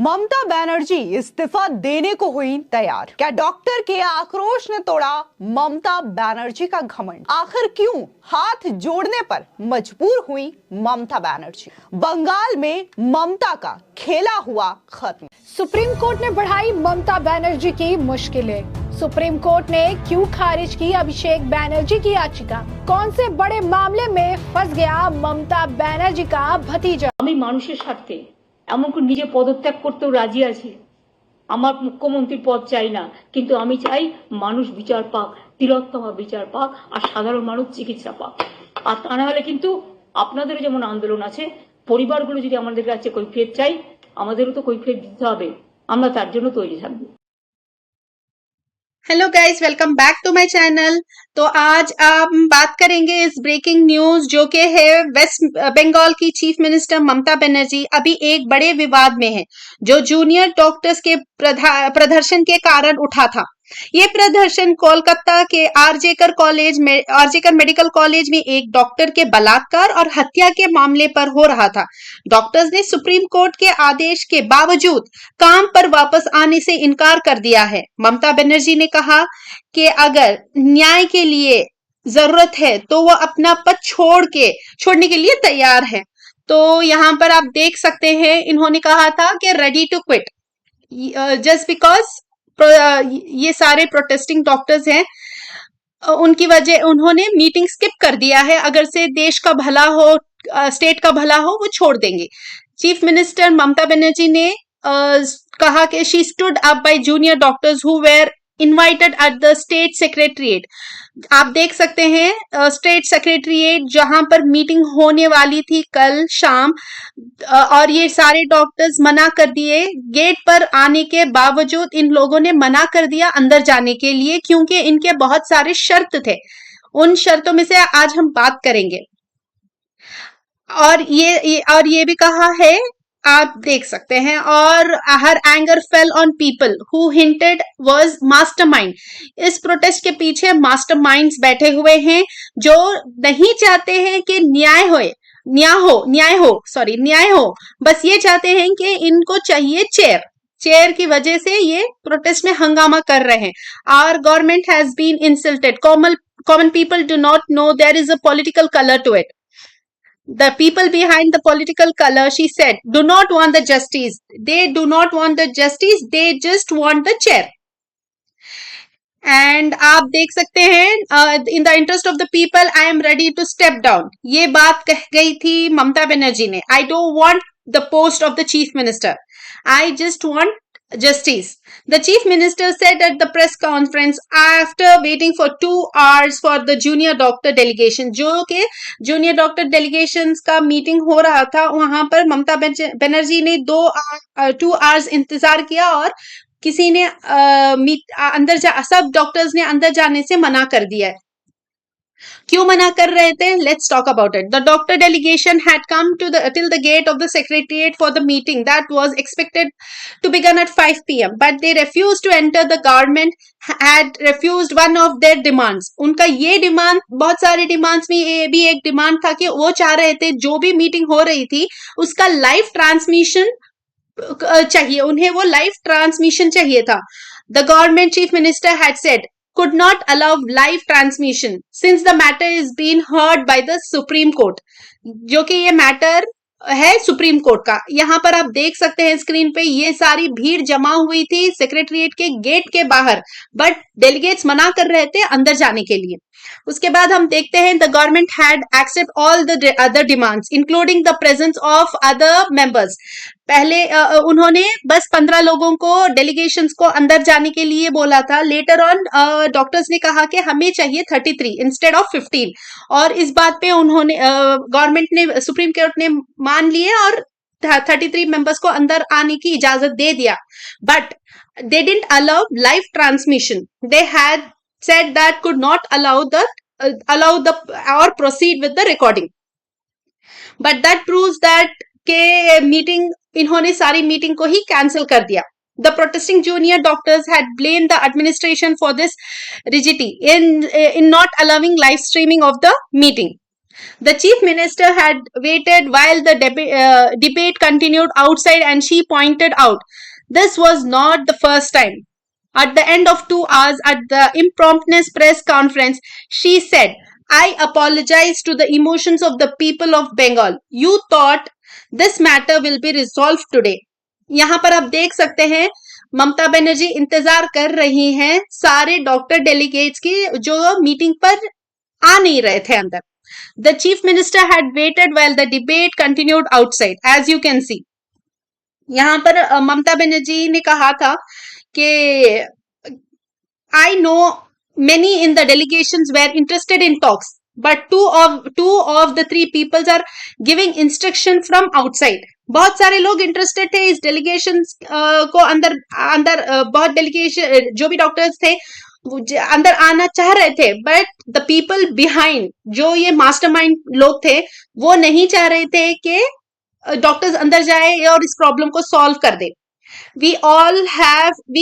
ममता बनर्जी इस्तीफा देने को हुई तैयार। क्या डॉक्टर के आक्रोश ने तोड़ा ममता बनर्जी का घमंड? आखिर क्यों हाथ जोड़ने पर मजबूर हुई ममता बनर्जी? बंगाल में ममता का खेला हुआ खत्म। सुप्रीम कोर्ट ने बढ़ाई ममता बनर्जी की मुश्किलें। सुप्रीम कोर्ट ने क्यों खारिज की अभिषेक बनर्जी की याचिका? कौन से बड़े मामले में फंस गया ममता बनर्जी का भतीजा? আমি মানুষের স্বার্থে এমনকি নিজে পদত্যাগ করতেও রাজি আছি। আমার মুখ্যমন্ত্রীর পদ চাই না, কিন্তু আমি চাই মানুষ বিচার পাক, তিলোত্তমা বিচার পাক, আর সাধারণ মানুষ চিকিৎসা পাক। আর তা না হলে কিন্তু আপনাদেরও যেমন আন্দোলন আছে, পরিবারগুলো যদি আমাদের কাছে কৈফিয়ত চাই, আমাদেরও তো কৈফিয়ত দিতে হবে। আমরা তার জন্য তৈরি থাকবো। Hello guys, welcome back to my channel. तो आज हम बात करेंगे इस ब्रेकिंग न्यूज जो कि है वेस्ट बंगाल की चीफ मिनिस्टर ममता बनर्जी अभी एक बड़े विवाद में है, जो जूनियर डॉक्टर्स के प्रदर्शन के कारण उठा था। ये प्रदर्शन कोलकाता के आरजेकर मेडिकल कॉलेज में एक डॉक्टर के बलात्कार और हत्या के मामले पर हो रहा था। डॉक्टर्स ने सुप्रीम कोर्ट के आदेश के बावजूद काम पर वापस आने से इनकार कर दिया है। ममता बनर्जी ने कहा कि अगर न्याय के लिए जरूरत है तो वो अपना पद छोड़ने के लिए तैयार है। तो यहाँ पर आप देख सकते हैं, इन्होंने कहा था कि ready to quit just because ये सारे प्रोटेस्टिंग डॉक्टर्स हैं, उनकी वजह उन्होंने मीटिंग स्किप कर दिया है। अगर से देश का भला हो, स्टेट का भला हो, वो छोड़ देंगे। चीफ मिनिस्टर ममता बनर्जी ने कहा कि she stood up by junior doctors who were invited at the state secretariat. आप देख सकते हैं स्टेट सेक्रेटरिएट जहां पर मीटिंग होने वाली थी कल शाम, और ये सारे डॉक्टर्स मना कर दिए। गेट पर आने के बावजूद इन लोगों ने मना कर दिया अंदर जाने के लिए, क्योंकि इनके बहुत सारे शर्त थे। उन शर्तों में से आज हम बात करेंगे। और ये भी कहा है, आप देख सकते हैं, और her anger fell on people who hinted was mastermind. इस प्रोटेस्ट के पीछे मास्टरमाइंड्स बैठे हुए हैं जो नहीं चाहते हैं कि न्याय हो, बस ये चाहते हैं कि इनको चाहिए चेयर की वजह से ये प्रोटेस्ट में हंगामा कर रहे हैं। Our government has been insulted, common people do not know there is a political colour to it. The people behind the political color, she said, do not want the justice. They do not want the justice. They just want the chair. And आप देख सकते हैं, in the interest of the people, I am ready to step down. ये बात कह गई थी ममता बनर्जी ने। I don't want the post of the chief minister. I just want justice. The chief minister said at the press conference after waiting for 2 hours for the junior doctor delegation, जो कि junior doctor delegations का meeting हो रहा था, वहां पर ममता बनर्जी ने 2 hours इंतजार किया और किसी ने सब डॉक्टर्स ने अंदर जाने से मना कर दिया है। क्यों मना कर रहे थे? Let's talk about it. The doctor delegation had come till the gate of the secretariat for the meeting that was expected to begin at 5 p.m. But they refused to enter. The government had refused one of their demands. उनका ये demand, बहुत सारे demands में ये भी एक demand था कि वो चाह रहे थे जो भी मीटिंग हो रही थी उसका लाइव ट्रांसमिशन चाहिए, उन्हें वो लाइव ट्रांसमिशन चाहिए था। The government chief minister had said could not allow live transmission since the matter is being heard by the Supreme Court, जो कि ये मैटर है सुप्रीम कोर्ट का। यहाँ पर आप देख सकते हैं स्क्रीन पे, ये सारी भीड़ जमा हुई थी सेक्रेटरिएट के गेट के बाहर, बट डेलीगेट्स मना कर रहे थे अंदर जाने के लिए। उसके बाद हम देखते हैं the government had accept all the other demands including the presence of other members. पहले उन्होंने बस 15 लोगों को, डेलीगेशंस को अंदर जाने के लिए बोला था। लेटर ऑन डॉक्टर्स ने कहा कि हमें चाहिए 33 इंस्टेड ऑफ 15, और इस बात पे उन्होंने गवर्नमेंट ने, सुप्रीम कोर्ट ने मान लिए और 33 मेंबर्स को अंदर आने की इजाजत दे दिया। But they didn't allow live transmission. They had said that could not allow the or proceed with the recording. But that proves that के मीटिंग, इन्होंने सारी मीटिंग को ही कैंसिल कर दिया। The protesting junior doctors had blamed the administration for this rigidity in not allowing live streaming of the meeting. The chief minister had waited while the debate continued outside, and she pointed out this was not the first time. At the end of 2 hours at the impromptu press conference, she said, I apologize to the emotions of the people of Bengal. You thought this matter will be resolved today. यहाँ पर आप देख सकते हैं ममता बनर्जी इंतजार कर रही हैं सारे डॉक्टर डेलीगेट्स की जो मीटिंग पर आ नहीं रहे थे अंदर. The chief minister had waited while the debate continued outside, as you can see. यहाँ पर ममता बनर्जी ने कहा था कि I know many in the delegations were interested in talks, but two of the three peoples are giving instruction from outside. बहुत सारे लोग interested थे इस डेलीगेशन को अंदर बहुत डेलीगेशन जो भी डॉक्टर्स थे अंदर आना चाह रहे थे, बट द पीपल बिहाइंड जो ये मास्टरमाइंड लोग थे वो नहीं चाह रहे थे कि डॉक्टर्स अंदर जाए और इस प्रॉब्लम को सॉल्व कर दे. We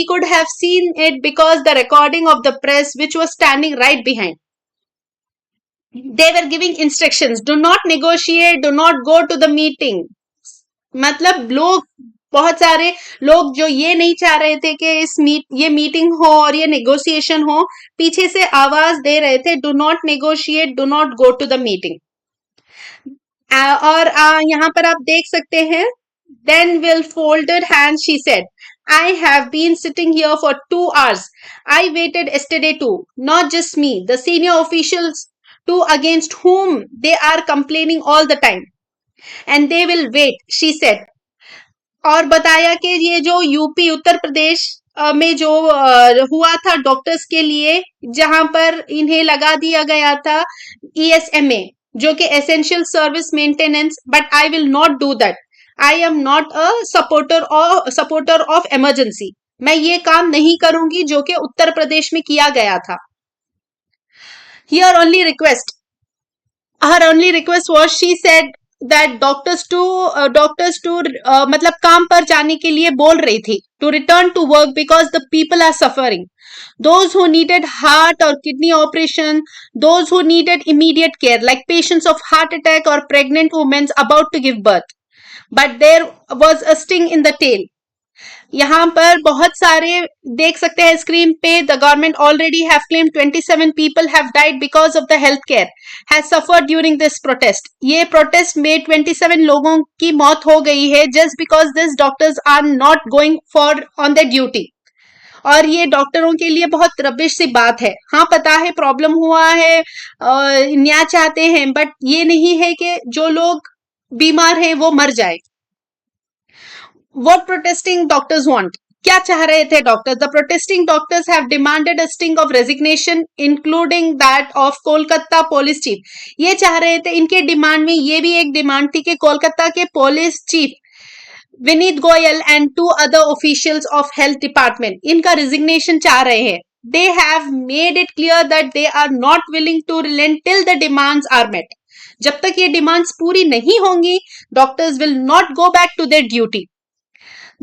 could have seen it because the recording of the press which was standing right behind. They were giving instructions, do not negotiate, do not go to the meeting. मतलब लोग बहुत सारे लोग जो ये नहीं चाह रहे थे कि ये मीटिंग हो और ये नेगोशिएशन हो, पीछे से आवाज दे रहे थे, do not negotiate, do not go to the meeting. और यहाँ पर आप देख सकते हैं, then with folded hands she said, I have been sitting here for 2 hours. I waited yesterday too, not just me, the senior officials too, against whom they are complaining all the time, and they will wait, she said. और बताया कि ये जो UP Uttar Pradesh में जो हुआ था doctors के लिए, जहां पर इन्हें लगा दिया गया था ESMA जो कि essential service maintenance, but I will not do that. I am not a supporter of emergency. मैं ये काम नहीं करूंगी जो कि उत्तर प्रदेश में किया गया था. Her only request was, she said that doctors to मतलब काम पर जाने के लिए बोल रही थी, to return to work because the people are suffering. Those who needed heart or kidney operation, those who needed immediate care like patients of heart attack or pregnant women about to give birth. But there was a sting in the tail. यहाँ पर बहुत सारे देख सकते हैं screen पे, the government already have claimed 27 people have died because of the health care has suffered during this protest. ये protest में 27 लोगों की मौत हो गई है just because this doctors are not going for on the duty. और ये डॉक्टरों के लिए बहुत रबिश सी बात है. हाँ पता है प्रॉब्लम हुआ है, न्याय चाहते हैं, बट ये नहीं है कि जो लोग बीमार हैं वो मर जाए. What protesting doctors want? क्या चाह रहे थे doctors? The protesting doctors have demanded a sting of resignation, including that of Kolkata police chief. ये चाह रहे थे, इनके डिमांड में ये भी एक डिमांड थी कि कोलकाता के police chief Vineet Goyal and 2 other officials of health department इनका रिजिग्नेशन चाह रहे हैं. They have made it clear that they are not willing to relent till the demands are met. जब तक ये डिमांड्स पूरी नहीं होंगी, doctors will not go back to their duty.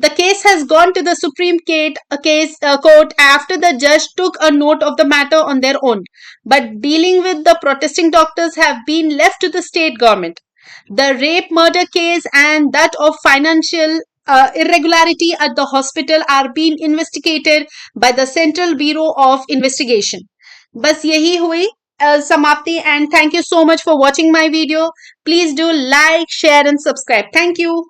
The case has gone to the Supreme Court after the judge took a note of the matter on their own. But dealing with the protesting doctors have been left to the state government. The rape murder case and that of financial irregularity at the hospital are being investigated by the Central Bureau of Investigation. बस यही हुई समाप्ति. And thank you so much for watching my video. Please do like, share and subscribe. Thank you.